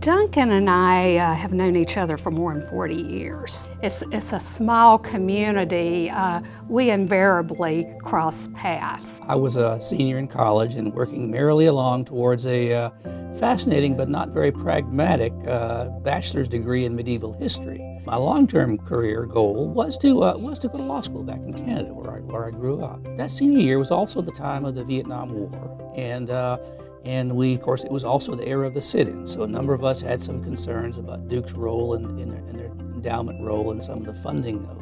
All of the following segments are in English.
Duncan and I have known each other for more than 40 years. It's a small community. We invariably cross paths. I was a senior in college and working merrily along towards a fascinating but not very pragmatic bachelor's degree in medieval history. My long-term career goal was to go to law school back in Canada, where I grew up. That senior year was also the time of the Vietnam War, and we, of course, it was also the era of the sit-in, so a number of us had some concerns about Duke's role in their endowment role and some of the funding of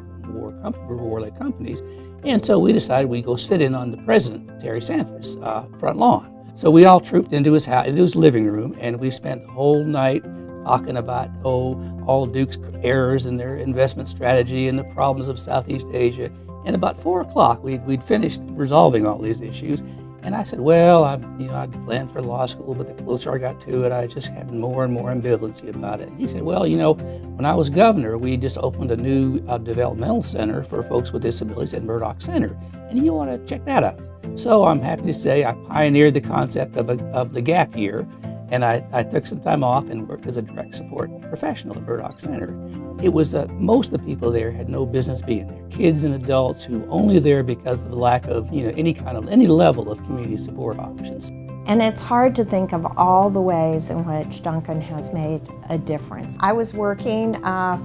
war-led companies, and so we decided we'd go sit in on the president, Terry Sanford's, front lawn. So we all trooped into his house, into his living room, and we spent the whole night talking about, all Duke's errors in their investment strategy and the problems of Southeast Asia. And about 4 o'clock, we'd finished resolving all these issues. And I said, well, I'd planned for law school, but the closer I got to it, I just had more and more ambivalency about it. And he said, well, when I was governor, we just opened a new developmental center for folks with disabilities at Murdoch Center, and you want to check that out. So I'm happy to say I pioneered the concept of the gap year, and I took some time off and worked as a direct support professional at Murdoch Center. It was most of the people there had no business being there. Kids and adults who were only there because of the lack of any level of community support options. And it's hard to think of all the ways in which Duncan has made a difference. I was working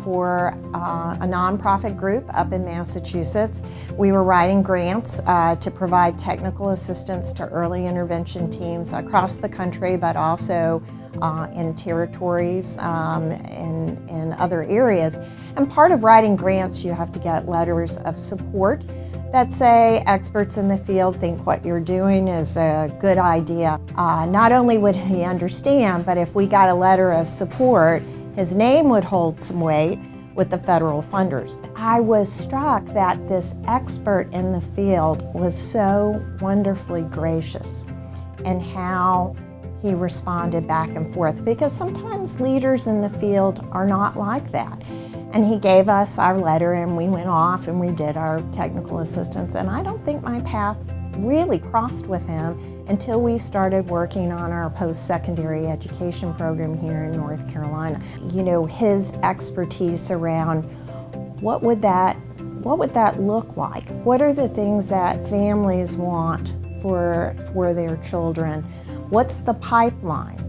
for a nonprofit group up in Massachusetts. We were writing grants to provide technical assistance to early intervention teams across the country, but also in territories and other areas. And part of writing grants, you have to get letters of support that say experts in the field think what you're doing is a good idea. Not only would he understand, but if we got a letter of support, his name would hold some weight with the federal funders. I was struck that this expert in the field was so wonderfully gracious in how he responded back and forth, because sometimes leaders in the field are not like that. And he gave us our letter and we went off and we did our technical assistance, and I don't think my path really crossed with him until we started working on our post-secondary education program here in North Carolina. His expertise around what would that look like? What are the things that families want for their children? What's the pipeline?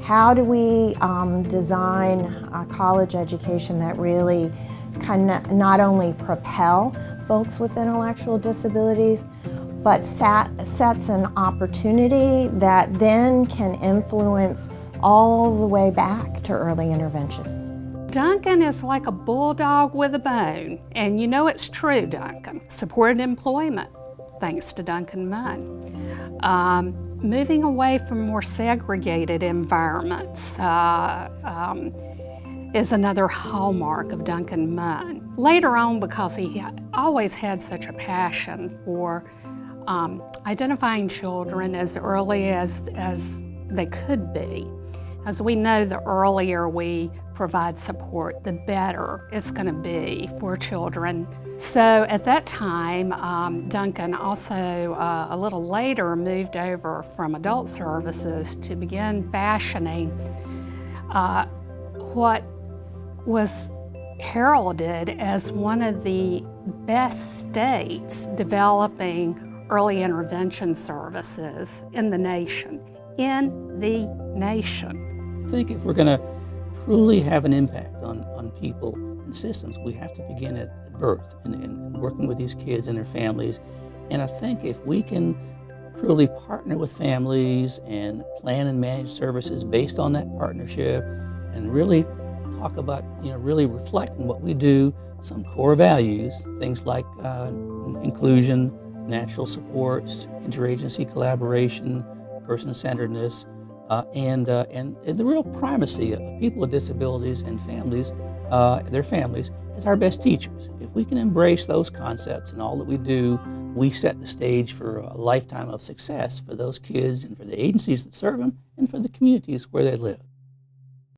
How do we design a college education that really can not only propel folks with intellectual disabilities, but sets an opportunity that then can influence all the way back to early intervention? Duncan is like a bulldog with a bone, and it's true, Duncan. Supported employment, thanks to Duncan Munn. Moving away from more segregated environments is another hallmark of Duncan Munn. Later on, because he always had such a passion for identifying children as early as they could be. As we know, the earlier we provide support, the better it's going to be for children. So at that time, Duncan also a little later moved over from adult services to begin fashioning what was heralded as one of the best states developing early intervention services in the nation. I think if we're going to truly have an impact on people and systems, we have to begin at birth and working with these kids and their families. And I think if we can truly partner with families and plan and manage services based on that partnership and really talk about, really reflect on what we do, some core values, things like inclusion, natural supports, interagency collaboration, person-centeredness, and the real primacy of people with disabilities and families, their families, as our best teachers. If we can embrace those concepts in all that we do, we set the stage for a lifetime of success for those kids and for the agencies that serve them and for the communities where they live.